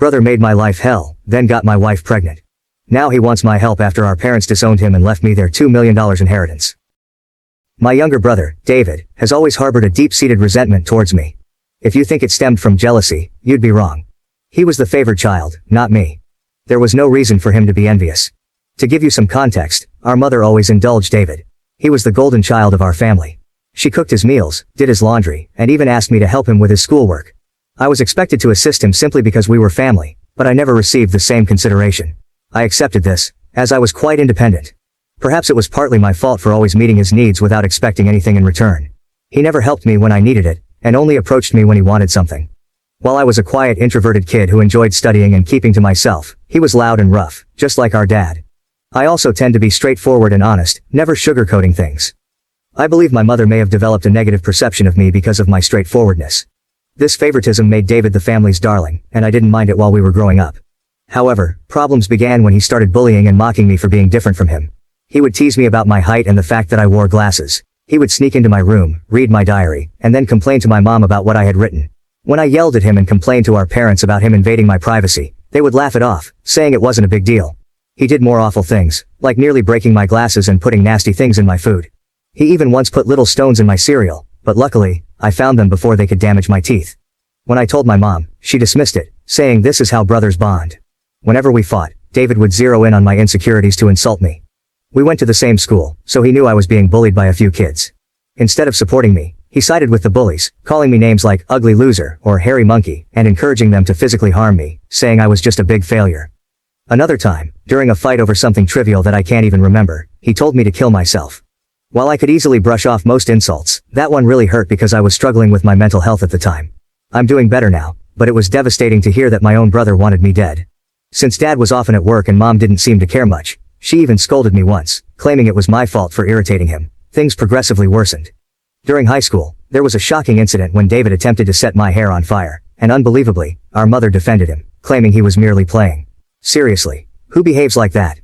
Brother made my life hell, then got my wife pregnant. Now he wants my help after our parents disowned him and left me their $2 million inheritance. My younger brother, David, has always harbored a deep-seated resentment towards me. If you think it stemmed from jealousy, you'd be wrong. He was the favored child, not me. There was no reason for him to be envious. To give you some context, our mother always indulged David. He was the golden child of our family. She cooked his meals, did his laundry, and even asked me to help him with his schoolwork. I was expected to assist him simply because we were family, but I never received the same consideration. I accepted this, as I was quite independent. Perhaps it was partly my fault for always meeting his needs without expecting anything in return. He never helped me when I needed it, and only approached me when he wanted something. While I was a quiet, introverted kid who enjoyed studying and keeping to myself, he was loud and rough, just like our dad. I also tend to be straightforward and honest, never sugarcoating things. I believe my mother may have developed a negative perception of me because of my straightforwardness. This favoritism made David the family's darling, and I didn't mind it while we were growing up. However, problems began when he started bullying and mocking me for being different from him. He would tease me about my height and the fact that I wore glasses. He would sneak into my room, read my diary, and then complain to my mom about what I had written. When I yelled at him and complained to our parents about him invading my privacy, they would laugh it off, saying it wasn't a big deal. He did more awful things, like nearly breaking my glasses and putting nasty things in my food. He even once put little stones in my cereal, but luckily, I found them before they could damage my teeth. When I told my mom, she dismissed it, saying this is how brothers bond. Whenever we fought, David would zero in on my insecurities to insult me. We went to the same school, so he knew I was being bullied by a few kids. Instead of supporting me, he sided with the bullies, calling me names like ugly loser or hairy monkey, and encouraging them to physically harm me, saying I was just a big failure. Another time, during a fight over something trivial that I can't even remember, he told me to kill myself. While I could easily brush off most insults, that one really hurt because I was struggling with my mental health at the time. I'm doing better now, but it was devastating to hear that my own brother wanted me dead. Since dad was often at work and mom didn't seem to care much, she even scolded me once, claiming it was my fault for irritating him. Things progressively worsened. During high school, there was a shocking incident when David attempted to set my hair on fire, and unbelievably, our mother defended him, claiming he was merely playing. Seriously, who behaves like that?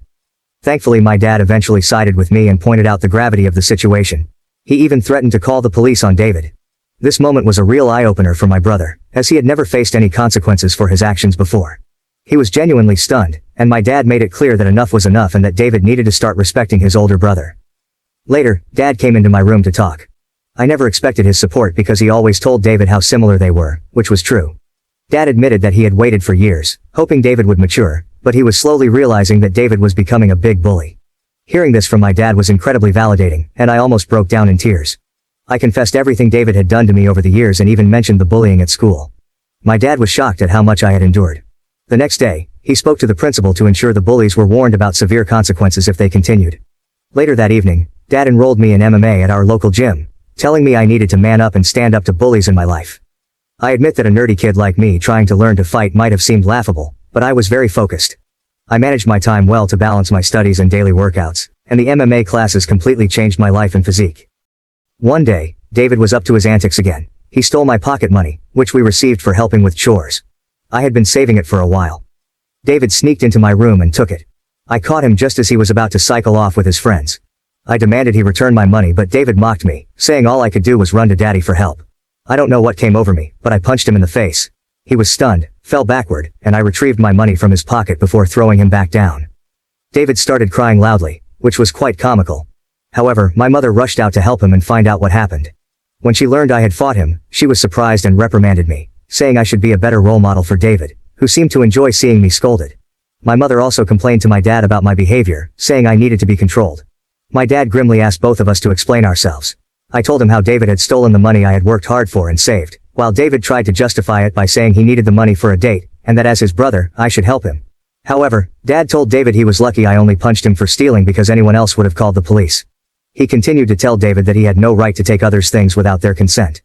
Thankfully my dad eventually sided with me and pointed out the gravity of the situation. He even threatened to call the police on David. This moment was a real eye-opener for my brother, as he had never faced any consequences for his actions before. He was genuinely stunned, and my dad made it clear that enough was enough and that David needed to start respecting his older brother. Later, Dad came into my room to talk. I never expected his support because he always told David how similar they were, which was true. Dad admitted that he had waited for years, hoping David would mature, but he was slowly realizing that David was becoming a big bully. Hearing this from my dad was incredibly validating, and I almost broke down in tears. I confessed everything David had done to me over the years and even mentioned the bullying at school. My dad was shocked at how much I had endured. The next day, he spoke to the principal to ensure the bullies were warned about severe consequences if they continued. Later that evening, Dad enrolled me in MMA at our local gym, telling me I needed to man up and stand up to bullies in my life. I admit that a nerdy kid like me trying to learn to fight might have seemed laughable, but I was very focused. I managed my time well to balance my studies and daily workouts, and the MMA classes completely changed my life and physique. One day, David was up to his antics again. He stole my pocket money, which we received for helping with chores. I had been saving it for a while. David sneaked into my room and took it. I caught him just as he was about to cycle off with his friends. I demanded he return my money, but David mocked me, saying all I could do was run to Daddy for help. I don't know what came over me, but I punched him in the face. He was stunned, fell backward, and I retrieved my money from his pocket before throwing him back down. David started crying loudly, which was quite comical. However, my mother rushed out to help him and find out what happened. When she learned I had fought him, she was surprised and reprimanded me, saying I should be a better role model for David, who seemed to enjoy seeing me scolded. My mother also complained to my dad about my behavior, saying I needed to be controlled. My dad grimly asked both of us to explain ourselves. I told him how David had stolen the money I had worked hard for and saved, while David tried to justify it by saying he needed the money for a date, and that as his brother, I should help him. However, Dad told David he was lucky I only punched him for stealing because anyone else would have called the police. He continued to tell David that he had no right to take others' things without their consent.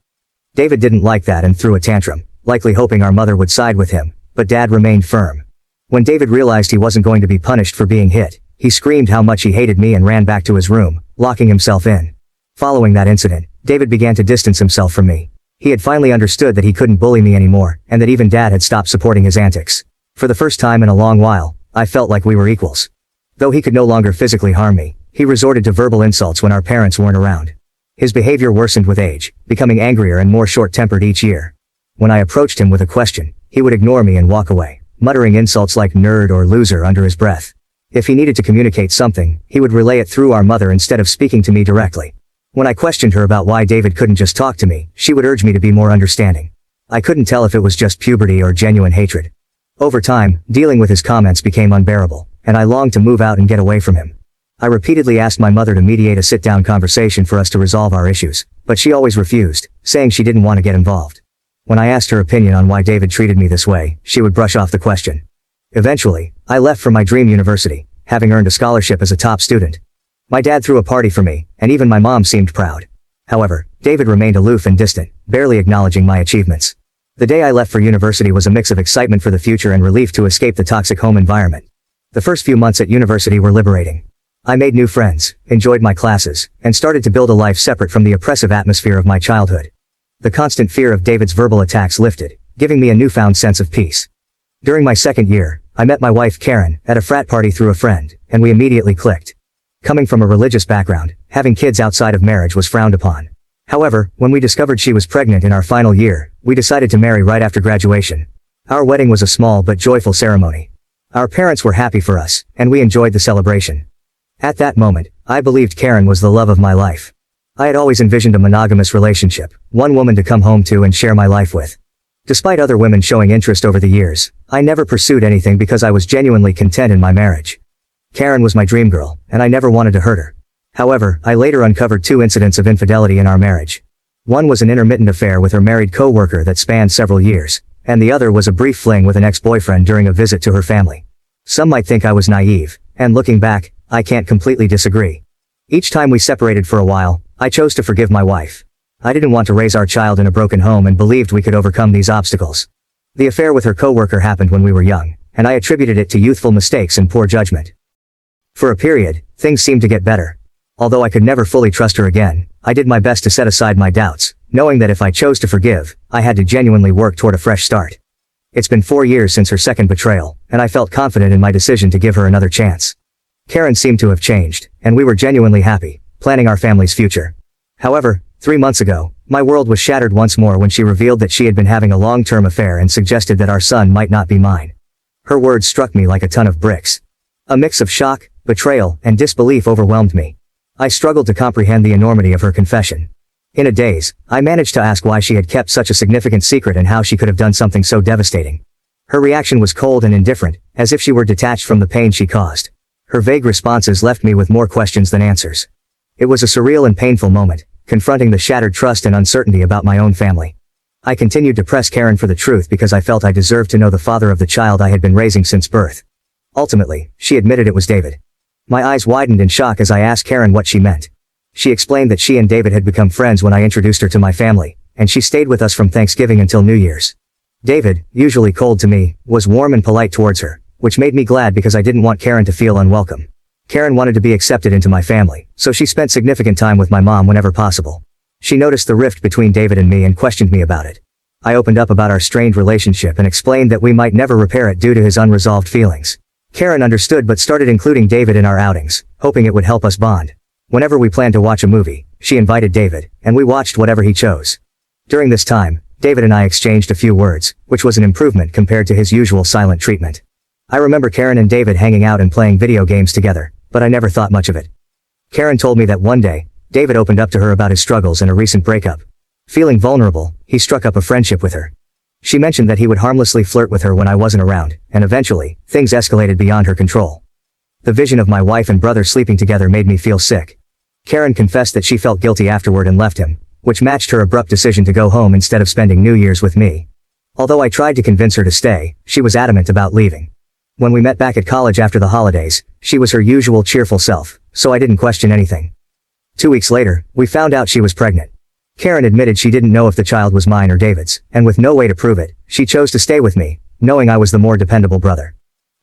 David didn't like that and threw a tantrum, likely hoping our mother would side with him, but Dad remained firm. When David realized he wasn't going to be punished for being hit, he screamed how much he hated me and ran back to his room, locking himself in. Following that incident, David began to distance himself from me. He had finally understood that he couldn't bully me anymore, and that even Dad had stopped supporting his antics. For the first time in a long while, I felt like we were equals. Though he could no longer physically harm me, he resorted to verbal insults when our parents weren't around. His behavior worsened with age, becoming angrier and more short-tempered each year. When I approached him with a question, he would ignore me and walk away, muttering insults like nerd or loser under his breath. If he needed to communicate something, he would relay it through our mother instead of speaking to me directly. When I questioned her about why David couldn't just talk to me, she would urge me to be more understanding. I couldn't tell if it was just puberty or genuine hatred. Over time, dealing with his comments became unbearable, and I longed to move out and get away from him. I repeatedly asked my mother to mediate a sit-down conversation for us to resolve our issues, but she always refused, saying she didn't want to get involved. When I asked her opinion on why David treated me this way, she would brush off the question. Eventually, I left for my dream university, having earned a scholarship as a top student. My dad threw a party for me, and even my mom seemed proud. However, David remained aloof and distant, barely acknowledging my achievements. The day I left for university was a mix of excitement for the future and relief to escape the toxic home environment. The first few months at university were liberating. I made new friends, enjoyed my classes, and started to build a life separate from the oppressive atmosphere of my childhood. The constant fear of David's verbal attacks lifted, giving me a newfound sense of peace. During my second year, I met my wife Karen at a frat party through a friend, and we immediately clicked. Coming from a religious background, having kids outside of marriage was frowned upon. However, when we discovered she was pregnant in our final year, we decided to marry right after graduation. Our wedding was a small but joyful ceremony. Our parents were happy for us, and we enjoyed the celebration. At that moment, I believed Karen was the love of my life. I had always envisioned a monogamous relationship, one woman to come home to and share my life with. Despite other women showing interest over the years, I never pursued anything because I was genuinely content in my marriage. Karen was my dream girl, and I never wanted to hurt her. However, I later uncovered 2 incidents of infidelity in our marriage. One was an intermittent affair with her married co-worker that spanned several years, and the other was a brief fling with an ex-boyfriend during a visit to her family. Some might think I was naive, and looking back, I can't completely disagree. Each time we separated for a while, I chose to forgive my wife. I didn't want to raise our child in a broken home and believed we could overcome these obstacles. The affair with her co-worker happened when we were young, and I attributed it to youthful mistakes and poor judgment. For a period, things seemed to get better. Although I could never fully trust her again, I did my best to set aside my doubts, knowing that if I chose to forgive, I had to genuinely work toward a fresh start. It's been 4 years since her second betrayal, and I felt confident in my decision to give her another chance. Karen seemed to have changed, and we were genuinely happy, planning our family's future. However, 3 months ago, my world was shattered once more when she revealed that she had been having a long-term affair and suggested that our son might not be mine. Her words struck me like a ton of bricks. A mix of shock, betrayal, and disbelief overwhelmed me. I struggled to comprehend the enormity of her confession. In a daze, I managed to ask why she had kept such a significant secret and how she could have done something so devastating. Her reaction was cold and indifferent, as if she were detached from the pain she caused. Her vague responses left me with more questions than answers. It was a surreal and painful moment, confronting the shattered trust and uncertainty about my own family. I continued to press Karen for the truth because I felt I deserved to know the father of the child I had been raising since birth. Ultimately, she admitted it was David. My eyes widened in shock as I asked Karen what she meant. She explained that she and David had become friends when I introduced her to my family, and she stayed with us from Thanksgiving until New Year's. David, usually cold to me, was warm and polite towards her, which made me glad because I didn't want Karen to feel unwelcome. Karen wanted to be accepted into my family, so she spent significant time with my mom whenever possible. She noticed the rift between David and me and questioned me about it. I opened up about our strained relationship and explained that we might never repair it due to his unresolved feelings. Karen understood but started including David in our outings, hoping it would help us bond. Whenever we planned to watch a movie, she invited David, and we watched whatever he chose. During this time, David and I exchanged a few words, which was an improvement compared to his usual silent treatment. I remember Karen and David hanging out and playing video games together, but I never thought much of it. Karen told me that one day, David opened up to her about his struggles and a recent breakup. Feeling vulnerable, he struck up a friendship with her. She mentioned that he would harmlessly flirt with her when I wasn't around, and eventually, things escalated beyond her control. The vision of my wife and brother sleeping together made me feel sick. Karen confessed that she felt guilty afterward and left him, which matched her abrupt decision to go home instead of spending New Year's with me. Although I tried to convince her to stay, she was adamant about leaving. When we met back at college after the holidays, she was her usual cheerful self, so I didn't question anything. 2 weeks later, we found out she was pregnant. Karen admitted she didn't know if the child was mine or David's, and with no way to prove it, she chose to stay with me, knowing I was the more dependable brother.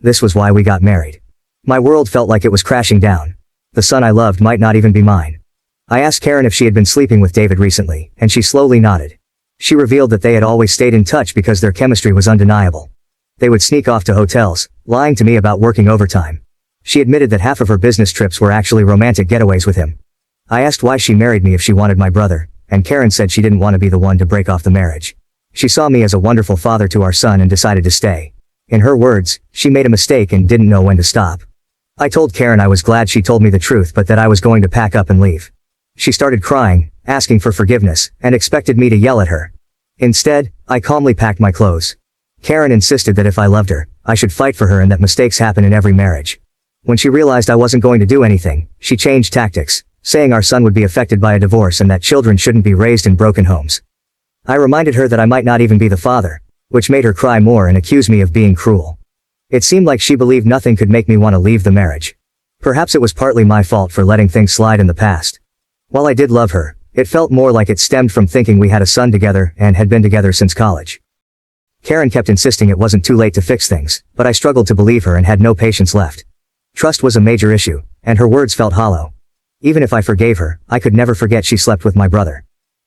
This was why we got married. My world felt like it was crashing down. The son I loved might not even be mine. I asked Karen if she had been sleeping with David recently, and she slowly nodded. She revealed that they had always stayed in touch because their chemistry was undeniable. They would sneak off to hotels, lying to me about working overtime. She admitted that half of her business trips were actually romantic getaways with him. I asked why she married me if she wanted my brother, and Karen said she didn't want to be the one to break off the marriage. She saw me as a wonderful father to our son and decided to stay. In her words, she made a mistake and didn't know when to stop. I told Karen I was glad she told me the truth but that I was going to pack up and leave. She started crying, asking for forgiveness, and expected me to yell at her. Instead, I calmly packed my clothes. Karen insisted that if I loved her, I should fight for her and that mistakes happen in every marriage. When she realized I wasn't going to do anything, she changed tactics, saying our son would be affected by a divorce and that children shouldn't be raised in broken homes. I reminded her that I might not even be the father, which made her cry more and accuse me of being cruel. It seemed like she believed nothing could make me want to leave the marriage. Perhaps it was partly my fault for letting things slide in the past. While I did love her, it felt more like it stemmed from thinking we had a son together and had been together since college. Karen kept insisting it wasn't too late to fix things, but I struggled to believe her and had no patience left. Trust was a major issue, and her words felt hollow. Even if I forgave her, I could never forget she slept with my brother.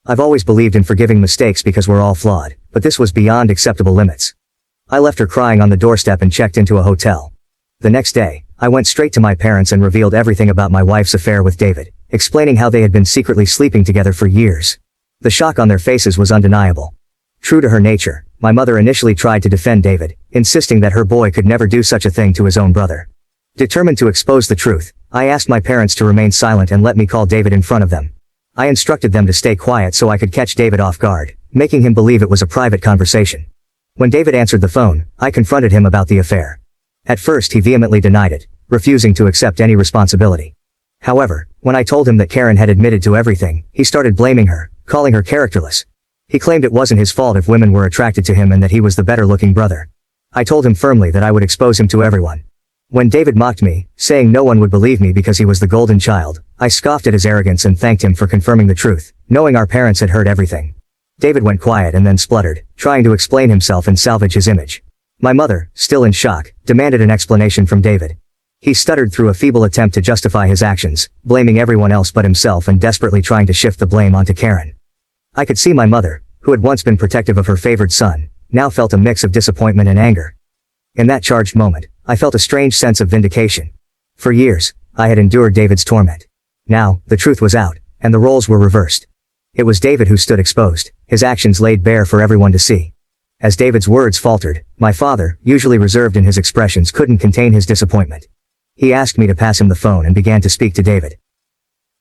I've always believed in forgiving mistakes because we're all flawed, but this was beyond acceptable limits. I left her crying on the doorstep and checked into a hotel. The next day, I went straight to my parents and revealed everything about my wife's affair with David, explaining how they had been secretly sleeping together for years. The shock on their faces was undeniable. True to her nature, my mother initially tried to defend David, insisting that her boy could never do such a thing to his own brother. Determined to expose the truth, I asked my parents to remain silent and let me call David in front of them. I instructed them to stay quiet so I could catch David off guard, making him believe it was a private conversation. When David answered the phone, I confronted him about the affair. At first he vehemently denied it, refusing to accept any responsibility. However, when I told him that Karen had admitted to everything, he started blaming her, calling her characterless. He claimed it wasn't his fault if women were attracted to him and that he was the better-looking brother. I told him firmly that I would expose him to everyone. When David mocked me, saying no one would believe me because he was the golden child, I scoffed at his arrogance and thanked him for confirming the truth, knowing our parents had heard everything. David went quiet and then spluttered, trying to explain himself and salvage his image. My mother, still in shock, demanded an explanation from David. He stuttered through a feeble attempt to justify his actions, blaming everyone else but himself and desperately trying to shift the blame onto Karen. I could see my mother, who had once been protective of her favored son, now felt a mix of disappointment and anger. In that charged moment, I felt a strange sense of vindication. For years, I had endured David's torment. Now, the truth was out, and the roles were reversed. It was David who stood exposed, his actions laid bare for everyone to see. As David's words faltered, my father, usually reserved in his expressions, couldn't contain his disappointment. He asked me to pass him the phone and began to speak to David.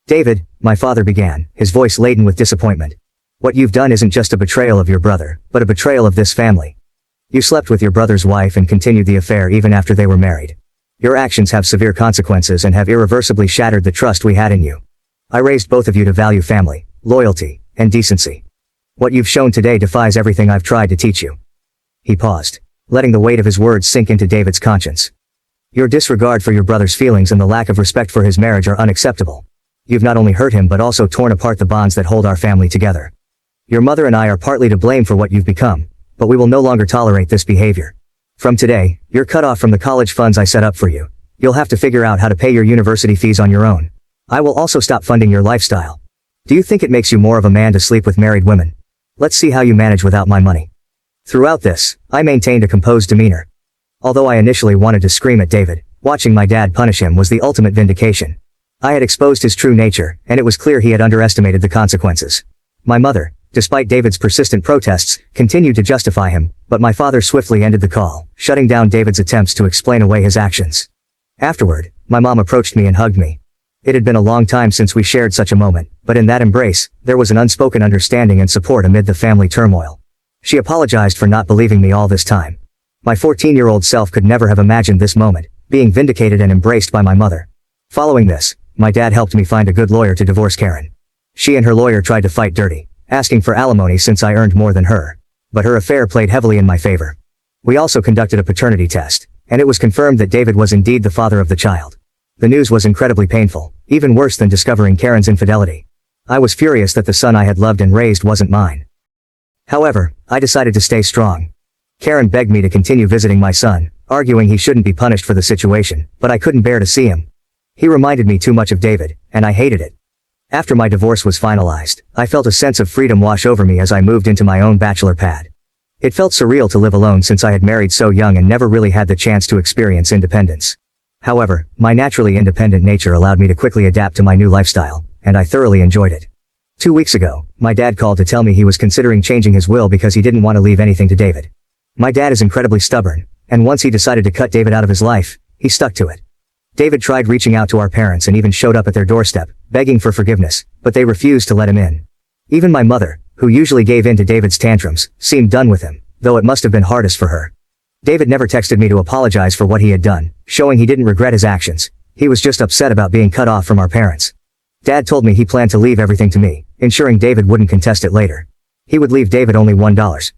David, my father began, his voice laden with disappointment. What you've done isn't just a betrayal of your brother, but a betrayal of this family. You slept with your brother's wife and continued the affair even after they were married. Your actions have severe consequences and have irreversibly shattered the trust we had in you. I raised both of you to value family, loyalty, and decency. What you've shown today defies everything I've tried to teach you. He paused, letting the weight of his words sink into David's conscience. Your disregard for your brother's feelings and the lack of respect for his marriage are unacceptable. You've not only hurt him but also torn apart the bonds that hold our family together. Your mother and I are partly to blame for what you've become, but we will no longer tolerate this behavior. From today, you're cut off from the college funds I set up for you. You'll have to figure out how to pay your university fees on your own. I will also stop funding your lifestyle. Do you think it makes you more of a man to sleep with married women? Let's see how you manage without my money. Throughout this, I maintained a composed demeanor. Although I initially wanted to scream at David, watching my dad punish him was the ultimate vindication. I had exposed his true nature, and it was clear he had underestimated the consequences. My mother, despite David's persistent protests, continued to justify him, but my father swiftly ended the call, shutting down David's attempts to explain away his actions. Afterward, my mom approached me and hugged me. It had been a long time since we shared such a moment, but in that embrace, there was an unspoken understanding and support amid the family turmoil. She apologized for not believing me all this time. My 14-year-old self could never have imagined this moment, being vindicated and embraced by my mother. Following this, my dad helped me find a good lawyer to divorce Karen. She and her lawyer tried to fight dirty, asking for alimony since I earned more than her. But her affair played heavily in my favor. We also conducted a paternity test, and it was confirmed that David was indeed the father of the child. The news was incredibly painful, even worse than discovering Karen's infidelity. I was furious that the son I had loved and raised wasn't mine. However, I decided to stay strong. Karen begged me to continue visiting my son, arguing he shouldn't be punished for the situation, but I couldn't bear to see him. He reminded me too much of David, and I hated it. After my divorce was finalized, I felt a sense of freedom wash over me as I moved into my own bachelor pad. It felt surreal to live alone since I had married so young and never really had the chance to experience independence. However, my naturally independent nature allowed me to quickly adapt to my new lifestyle, and I thoroughly enjoyed it. 2 weeks ago, my dad called to tell me he was considering changing his will because he didn't want to leave anything to David. My dad is incredibly stubborn, And once he decided to cut David out of his life, he stuck to it. David tried reaching out to our parents and even showed up at their doorstep, begging for forgiveness, but they refused to let him in. Even my mother, who usually gave in to David's tantrums, seemed done with him, though it must have been hardest for her. David never texted me to apologize for what he had done, showing he didn't regret his actions. He was just upset about being cut off from our parents. Dad told me he planned to leave everything to me, ensuring David wouldn't contest it later. He would leave David only $1.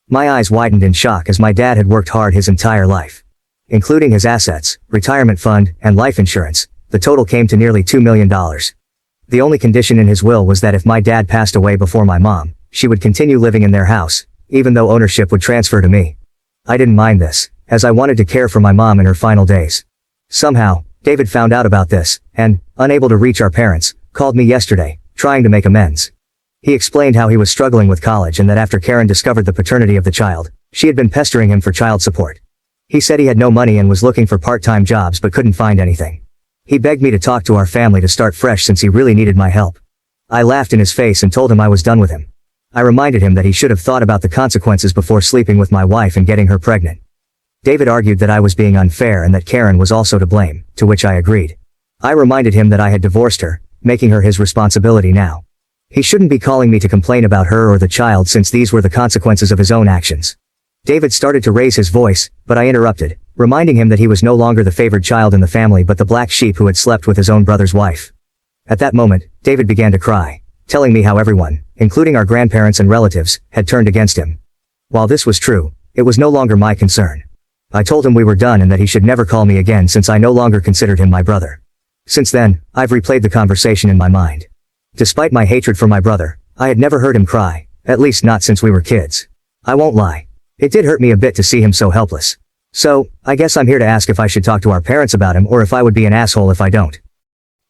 My eyes widened in shock as my dad had worked hard his entire life. Including his assets, retirement fund, and life insurance, the total came to nearly $2 million. The only condition in his will was that if my dad passed away before my mom, she would continue living in their house, even though ownership would transfer to me. I didn't mind this, as I wanted to care for my mom in her final days. Somehow, David found out about this, and, unable to reach our parents, called me yesterday, trying to make amends. He explained how he was struggling with college and that after Karen discovered the paternity of the child, she had been pestering him for child support. He said he had no money and was looking for part-time jobs but couldn't find anything. He begged me to talk to our family to start fresh since he really needed my help. I laughed in his face and told him I was done with him. I reminded him that he should have thought about the consequences before sleeping with my wife and getting her pregnant. David argued that I was being unfair and that Karen was also to blame, to which I agreed. I reminded him that I had divorced her, making her his responsibility now. He shouldn't be calling me to complain about her or the child since these were the consequences of his own actions. David started to raise his voice, but I interrupted, reminding him that he was no longer the favored child in the family but the black sheep who had slept with his own brother's wife. At that moment, David began to cry, telling me how everyone, including our grandparents and relatives, had turned against him. While this was true, it was no longer my concern. I told him we were done and that he should never call me again since I no longer considered him my brother. Since then, I've replayed the conversation in my mind. Despite my hatred for my brother, I had never heard him cry, at least not since we were kids. I won't lie. It did hurt me a bit to see him so helpless. So, I guess I'm here to ask if I should talk to our parents about him or if I would be an asshole if I don't.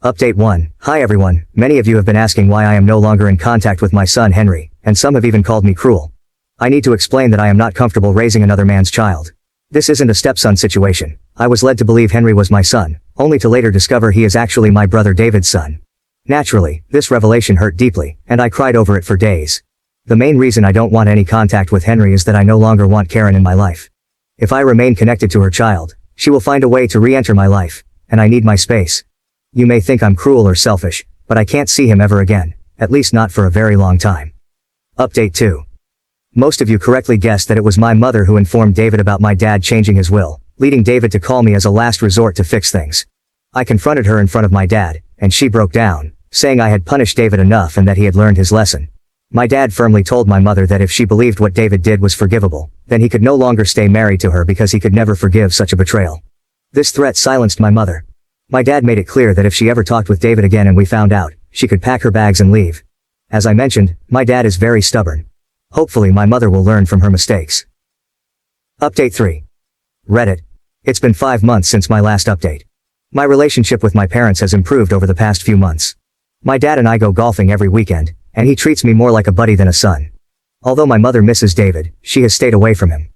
Update 1. Hi everyone, many of you have been asking why I am no longer in contact with my son Henry, and some have even called me cruel. I need to explain that I am not comfortable raising another man's child. This isn't a stepson situation. I was led to believe Henry was my son, only to later discover he is actually my brother David's son. Naturally, this revelation hurt deeply, and I cried over it for days. The main reason I don't want any contact with Henry is that I no longer want Karen in my life. If I remain connected to her child, she will find a way to re-enter my life, and I need my space. You may think I'm cruel or selfish, but I can't see him ever again, at least not for a very long time. Update 2. Most of you correctly guessed that it was my mother who informed David about my dad changing his will, leading David to call me as a last resort to fix things. I confronted her in front of my dad, and she broke down, saying I had punished David enough and that he had learned his lesson. My dad firmly told my mother that if she believed what David did was forgivable, then he could no longer stay married to her because he could never forgive such a betrayal. This threat silenced my mother. My dad made it clear that if she ever talked with David again and we found out, she could pack her bags and leave. As I mentioned, my dad is very stubborn. Hopefully my mother will learn from her mistakes. Update 3. Reddit. It's been 5 months since my last update. My relationship with my parents has improved over the past few months. My dad and I go golfing every weekend, and he treats me more like a buddy than a son. Although my mother misses David, she has stayed away from him.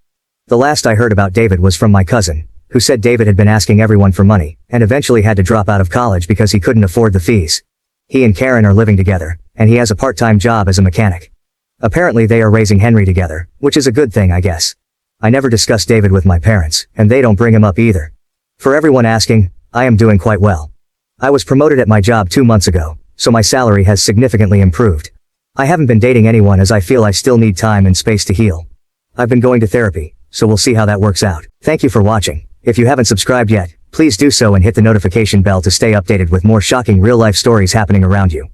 The last I heard about David was from my cousin, who said David had been asking everyone for money, and eventually had to drop out of college because he couldn't afford the fees. He and Karen are living together, and he has a part-time job as a mechanic. Apparently they are raising Henry together, which is a good thing I guess. I never discuss David with my parents, and they don't bring him up either. For everyone asking, I am doing quite well. I was promoted at my job 2 months ago, so my salary has significantly improved. I haven't been dating anyone as I feel I still need time and space to heal. I've been going to therapy, so we'll see how that works out. Thank you for watching. If you haven't subscribed yet, please do so and hit the notification bell to stay updated with more shocking real-life stories happening around you.